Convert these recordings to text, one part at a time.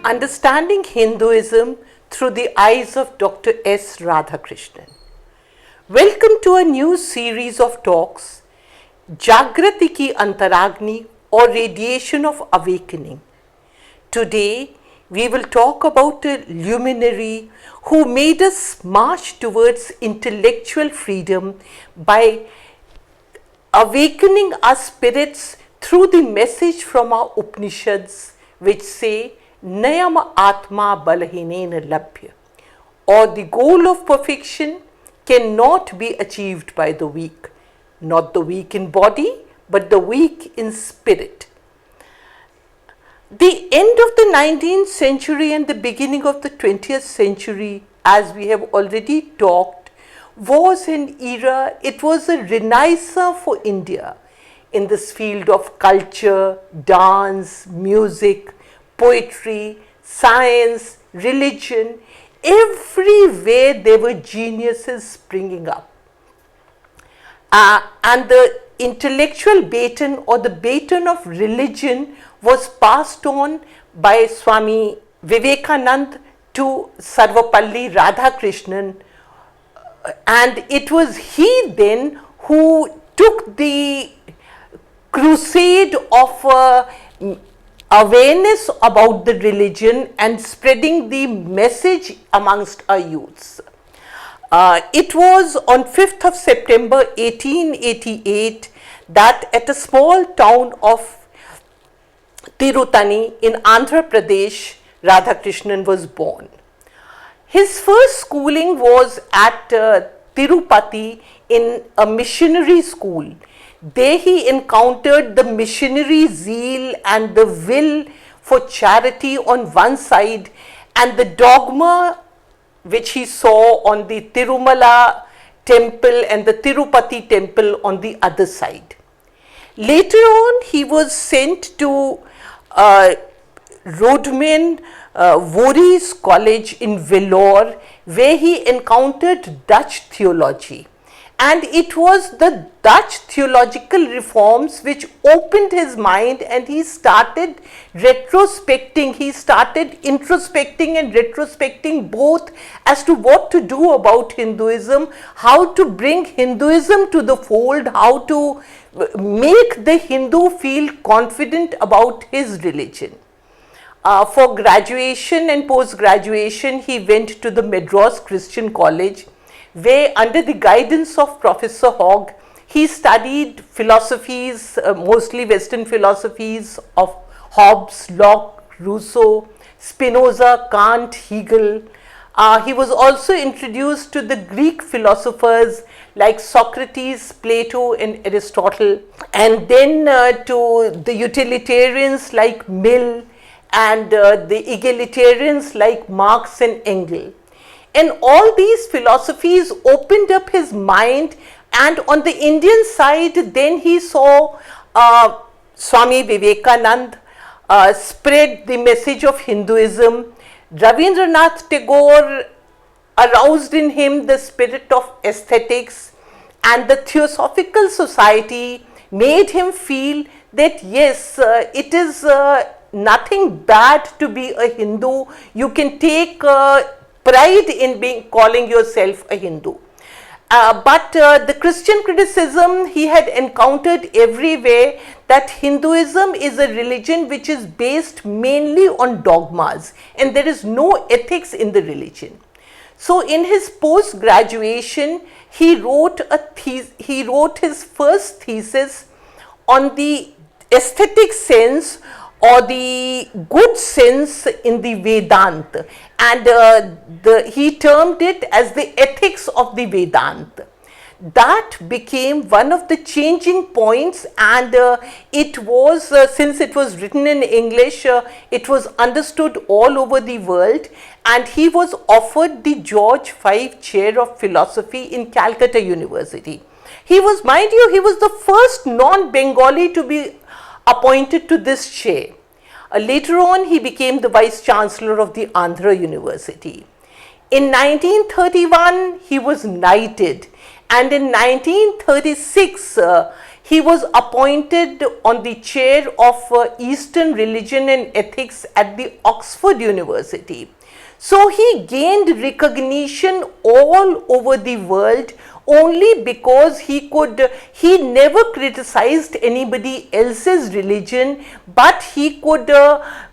Understanding Hinduism through the eyes of Dr. S. Radhakrishnan. Welcome to a new series of talks, Jagrati Ki Antaragni or Radiation of Awakening. Today, we will talk about a luminary who made us march towards intellectual freedom by awakening our spirits through the message from our Upanishads, which say, Nayam Atma Balahinena Labhya, or the goal of perfection cannot be achieved by the weak, not the weak in body, but the weak in spirit. The end of the 19th century and the beginning of the 20th century, as we have already talked, was an era, it was a renaissance for India in this field of culture, dance, music, poetry, science, religion. Everywhere there were geniuses springing up. And the intellectual baton or the baton of religion was passed on by Swami Vivekananda to Sarvepalli Radhakrishnan, and it was he then who took the crusade of awareness about the religion and spreading the message amongst our youths. It was on 5th of September 1888 that at a small town of Tirutani in Andhra Pradesh, Radhakrishnan was born. His first schooling was at Tirupati in a missionary school. There he encountered the missionary zeal and the will for charity on one side, and the dogma which he saw on the Tirumala temple and the Tirupati temple on the other side. Later on, he was sent to Rodman Voorhees College in Vellore, where he encountered Dutch theology. And it was the Dutch theological reforms which opened his mind, and he started retrospecting, he started introspecting and retrospecting both as to what to do about Hinduism, how to bring Hinduism to the fold, how to make the Hindu feel confident about his religion. For graduation and post-graduation, he went to the Madras Christian College, where under the guidance of Professor Hogg, he studied philosophies, mostly Western philosophies of Hobbes, Locke, Rousseau, Spinoza, Kant, Hegel. He was also introduced to the Greek philosophers like Socrates, Plato and Aristotle, and then to the utilitarians like Mill and the egalitarians like Marx and Engels. And all these philosophies opened up his mind, and on the Indian side then he saw Swami Vivekananda spread the message of Hinduism. Rabindranath Tagore aroused in him the spirit of aesthetics, and the Theosophical Society made him feel that yes, it is nothing bad to be a Hindu. You can take pride in calling yourself a Hindu. But the Christian criticism he had encountered everywhere, that Hinduism is a religion which is based mainly on dogmas, and there is no ethics in the religion. So in his post-graduation, he wrote his first thesis on the aesthetic sense or the good sense in the Vedanta, and he termed it as the ethics of the Vedanta. That became one of the changing points, and it was, since it was written in English, it was understood all over the world, and he was offered the George V Chair of Philosophy in Calcutta University. He was, mind you, he was the first non-Bengali to be appointed to this chair. Later on, he became the Vice Chancellor of the Andhra University. In 1931, he was knighted, and in 1936, He was appointed on the chair of Eastern Religion and Ethics at the Oxford University. So he gained recognition all over the world only because he never criticized anybody else's religion, but he could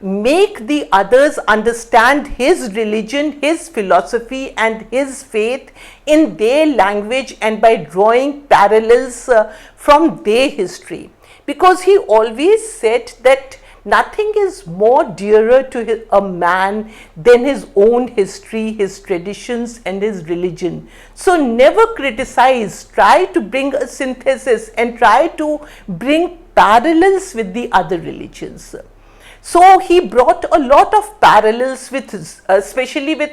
make the others understand his religion, his philosophy and his faith in their language and by drawing parallels from their history. Because he always said that nothing is more dearer to a man than his own history, his traditions and his religion. So never criticize, try to bring a synthesis and try to bring parallels with the other religions. So he brought a lot of parallels with,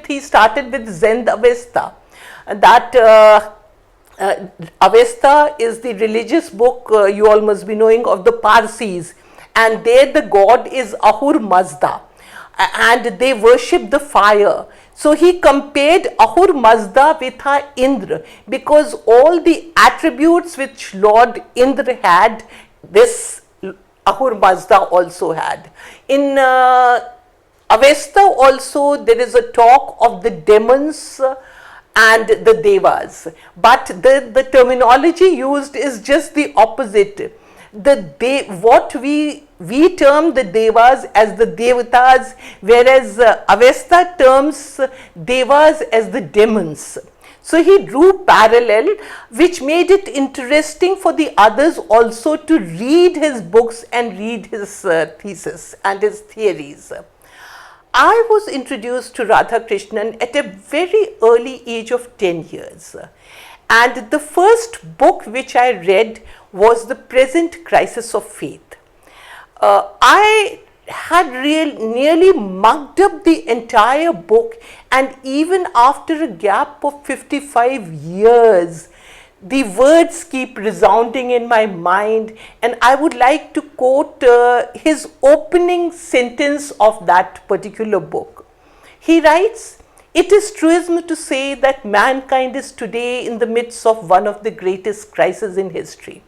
he started with Zen Avesta. That Avesta is the religious book you all must be knowing of the Parsis. And there the god is Ahur Mazda and they worship the fire. So he compared Ahur Mazda with her Indra, because all the attributes which Lord Indra had, this Ahur Mazda also had. In Avesta also there is a talk of the demons and the devas, but the terminology used is just the opposite. What we term the devas as the devatas, whereas Avesta terms devas as the demons. So he drew parallel, which made it interesting for the others also to read his books and read his thesis and his theories. I was introduced to Radhakrishnan at a very early age of 10 years. And the first book which I read was The Present Crisis of Faith. I had nearly mugged up the entire book, and even after a gap of 55 years, the words keep resounding in my mind, and I would like to quote his opening sentence of that particular book. He writes, "It is truism to say that mankind is today in the midst of one of the greatest crises in history.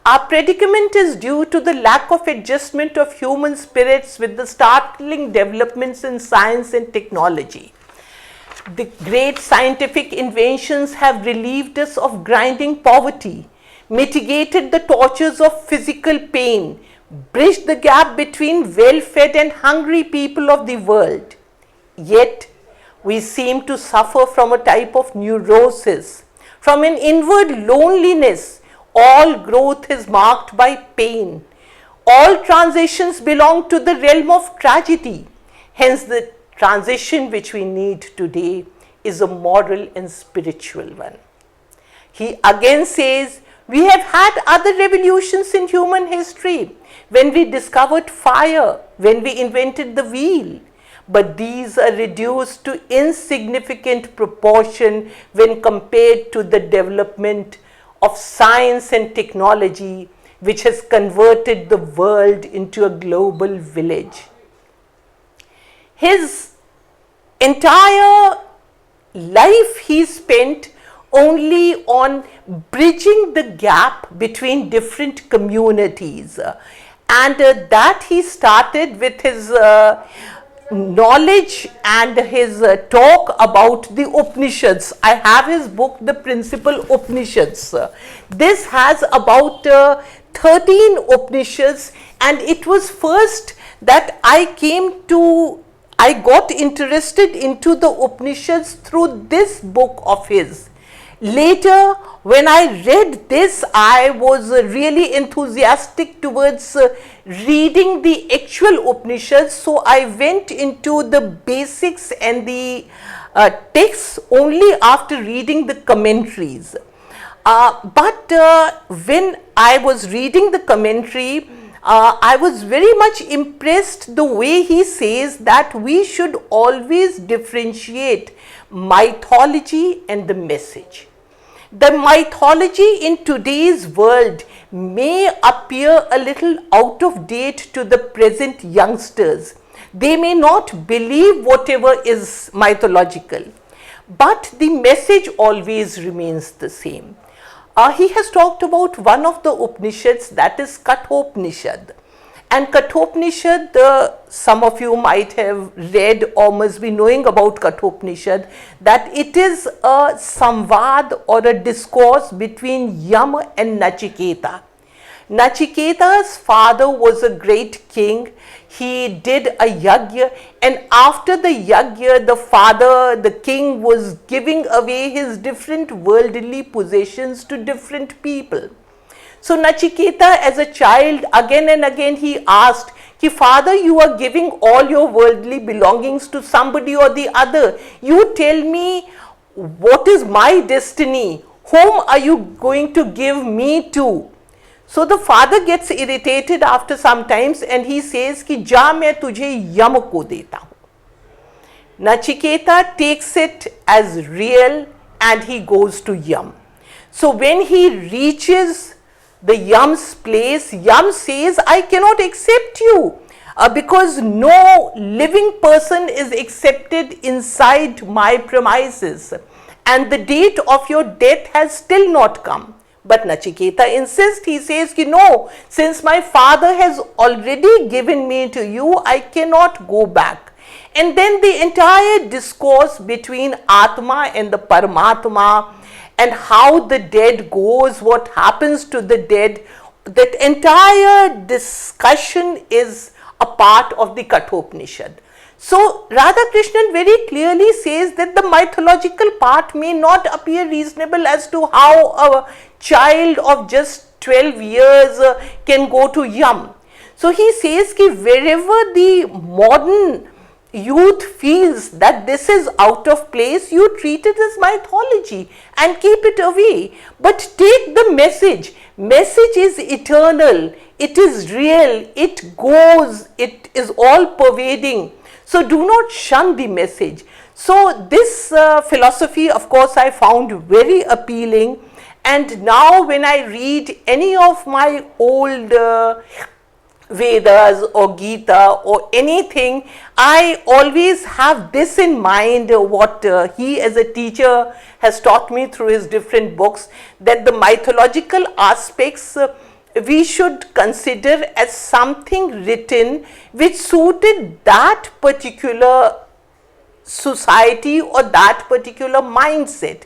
Our predicament is due to the lack of adjustment of human spirits with the startling developments in science and technology. The great scientific inventions have relieved us of grinding poverty, mitigated the tortures of physical pain, bridged the gap between well-fed and hungry people of the world. Yet, we seem to suffer from a type of neurosis, from an inward loneliness. All growth is marked by pain. All transitions belong to the realm of tragedy. Hence, the transition which we need today is a moral and spiritual one." He again says, "We have had other revolutions in human history, when we discovered fire, when we invented the wheel. But these are reduced to insignificant proportion when compared to the development of science and technology, which has converted the world into a global village." His entire life he spent only on bridging the gap between different communities, and that he started with his knowledge and his talk about the Upanishads. I have his book, The Principal Upanishads. This has about 13 Upanishads, and it was first that I got interested into the Upanishads through this book of his. Later, when I read this, I was really enthusiastic towards reading the actual Upanishads, so I went into the basics and the texts only after reading the commentaries. But when I was reading the commentary, I was very much impressed the way he says that we should always differentiate mythology and the message. The mythology in today's world may appear a little out of date to the present youngsters. They may not believe whatever is mythological, but the message always remains the same. he has talked about one of the Upanishads, that is Kathopanishad. And Kathopanishad, some of you might have read or must be knowing about Kathopanishad, that it is a samvad or a discourse between Yam and Nachiketa. Nachiketa's father was a great king. He did a yajna, and after the yajna, the king was giving away his different worldly possessions to different people. So Nachiketa, as a child, again and again he asked, ki, Father, you are giving all your worldly belongings to somebody or the other. You tell me, what is my destiny? Whom are you going to give me to? So the father gets irritated after some times and he says ki, ja main tujhe yam ko deta hu. Nachiketa takes it as real and he goes to Yam. So when he reaches the Yam's place, Yam says, I cannot accept you because no living person is accepted inside my premises, and the date of your death has still not come. But Nachiketa insists. He says, no, since my father has already given me to you, I cannot go back. And then the entire discourse between Atma and the Paramatma, and how the dead goes, what happens to the dead, that entire discussion is a part of the Kathopanishad. So Radhakrishnan very clearly says that the mythological part may not appear reasonable as to how a child of just 12 years can go to Yam. So he says that wherever the modern youth feels that this is out of place, you treat it as mythology and keep it away. But take the message. Message is eternal. It is real. It goes. It is all pervading. So do not shun the message. So this philosophy, of course, I found very appealing. And now when I read any of my old Vedas or Gita or anything, I always have this in mind, what he as a teacher has taught me through his different books, that the mythological aspects we should consider as something written which suited that particular society or that particular mindset.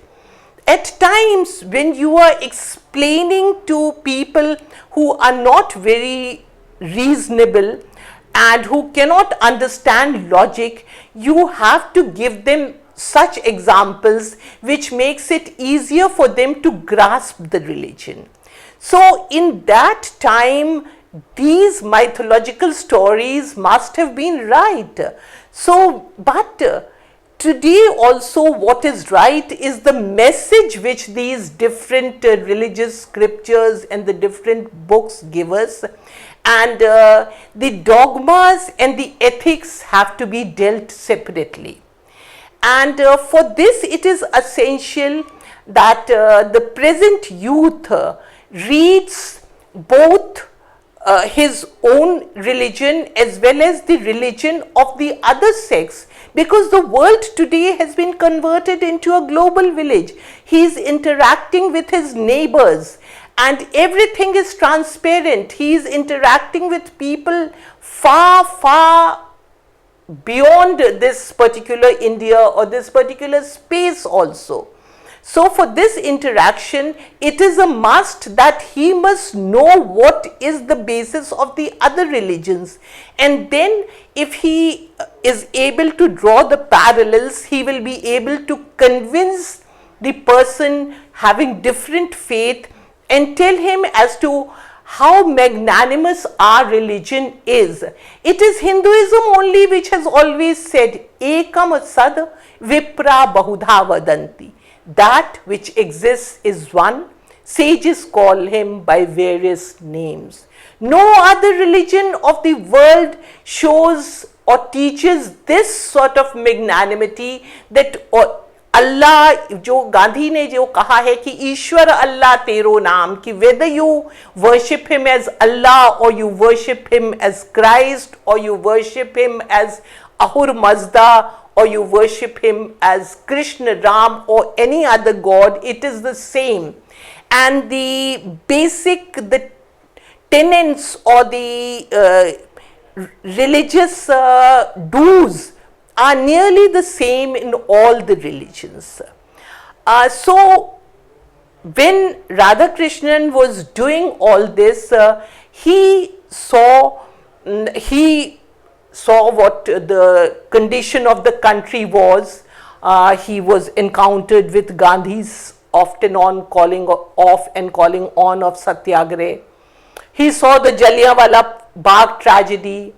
At times when you are explaining to people who are not very reasonable and who cannot understand logic, you have to give them such examples which makes it easier for them to grasp the religion. So in that time, these mythological stories must have been right. So, but today also what is right is the message which these different religious scriptures and the different books give us, and the dogmas and the ethics have to be dealt separately. And for this it is essential that the present youth reads both his own religion as well as the religion of the other sects, because the world today has been converted into a global village. He is interacting with his neighbors and everything is transparent. He is interacting with people far, far beyond this particular India or this particular space also. So for this interaction, it is a must that he must know what is the basis of the other religions, and then if he is able to draw the parallels, he will be able to convince the person having different faith and tell him as to how magnanimous our religion is. It is Hinduism only which has always said, Ekam sad vipra bahudha vadanti. That which exists is one. Sages call him by various names. No other religion of the world shows or teaches this sort of magnanimity, that Allah, जो गांधी ने जो कहा है कि ईश्वर अल्लाह तेरो नाम, कि whether you worship him as Allah or you worship him as Christ or you worship him as Ahur Mazda or you worship him as Krishna, Ram or any other god, it is the same. and the basic, the tenets or the religious dues are nearly the same in all the religions. So when Radhakrishnan was doing all this, he saw what the condition of the country was. He was encountered with Gandhi's often on calling off and calling on of Satyagraha. He saw the Jallianwala Bagh tragedy.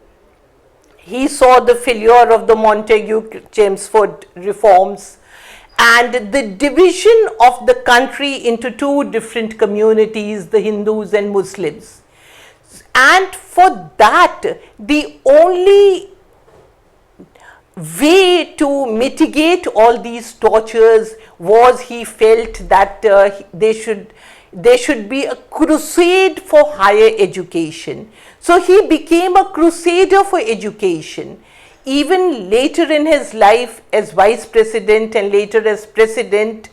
He saw the failure of the Montagu-Chelmsford reforms and the division of the country into two different communities, the Hindus and Muslims. And for that, the only way to mitigate all these tortures was, he felt that there should be a crusade for higher education. So he became a crusader for education. Even later in his life as vice president and later as president,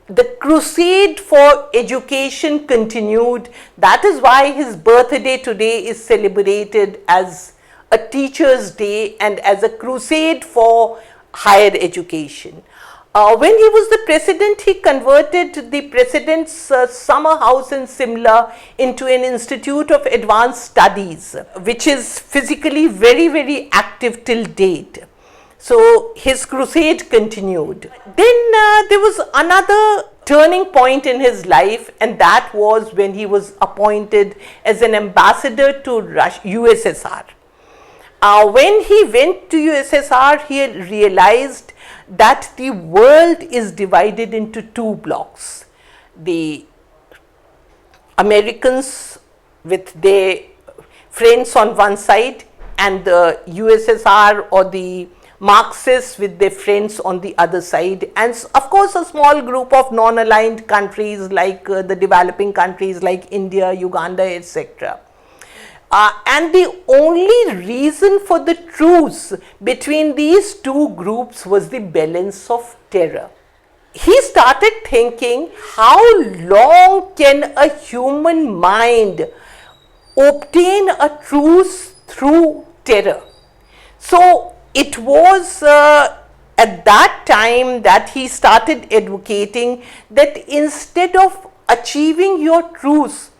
the crusade for education continued. That is why his birthday today is celebrated as a Teacher's Day and as a crusade for higher education. When he was the president, he converted the president's summer house in Simla into an institute of advanced studies, which is physically very, very active till date. So his crusade continued. Then there was another turning point in his life, and that was when he was appointed as an ambassador to USSR. When he went to USSR, he realized that the world is divided into two blocks. The Americans with their friends on one side, and the USSR or the Marxists with their friends on the other side, and of course a small group of non-aligned countries like the developing countries like India, Uganda, etc. And the only reason for the truce between these two groups was the balance of terror. He started thinking, how long can a human mind obtain a truce through terror? So it was at that time that he started advocating that instead of achieving your truce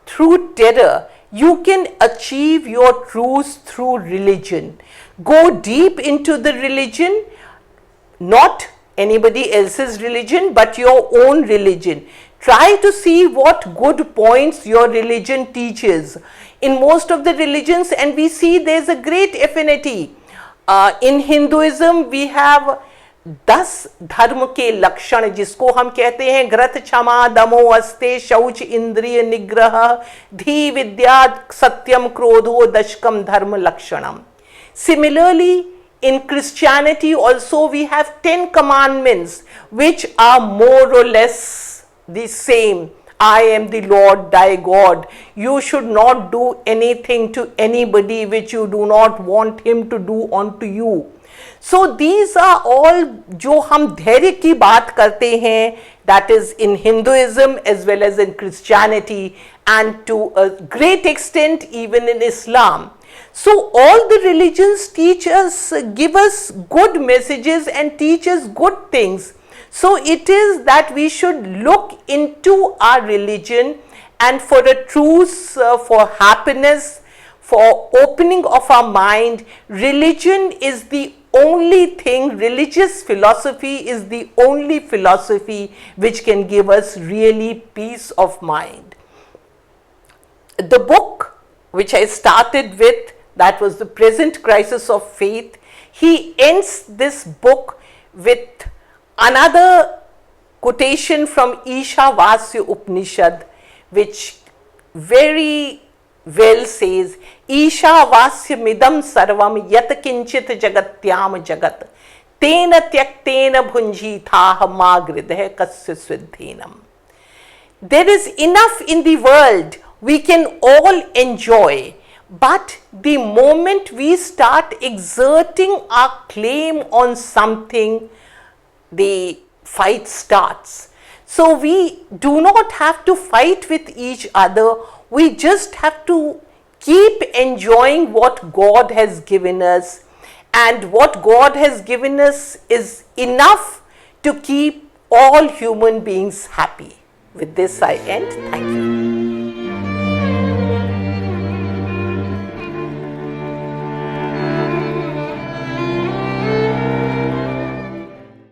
through terror, you can achieve your truce through religion. Go deep into the religion, not anybody else's religion, but your own religion. Try to see what good points your religion teaches. In most of the religions, and we see there's a great affinity. In Hinduism, we have 10 धर्म के लक्षण, जिसको हम कहते हैं growth, क्षमा, दमो, अस्ते, शौच, इंद्रिय निग्रह, धी, विद्या, सत्यम, क्रोधो, दशकम धर्म लक्षणम. Similarly, in Christianity also we have 10 commandments which are more or less the same. I am the Lord thy God. You should not do anything to anybody which you do not want him to do unto you. So these are all जो हम धैर्य की बात करते हैं, that is in Hinduism as well as in Christianity and to a great extent even in Islam. So all the religions teach us, give us good messages and teach us good things. So it is that we should look into our religion, and for a truce, for happiness, for opening of our mind, religion is the only thing, religious philosophy is the only philosophy which can give us really peace of mind. The book which I started with, that was The Present Crisis of Faith, he ends this book with another quotation from Ishavasya Upanishad, which very well says, Ishavasya midam sarvam yat kinchit jagatyam jagat tena tyaktena bhunjitah magridhe kasya swiddhenam. There is enough in the world we can all enjoy, but the moment we start exerting our claim on something, the fight starts. So we do not have to fight with each other. We just have to keep enjoying what God has given us. And what God has given us is enough to keep all human beings happy. With this I end. Thank you.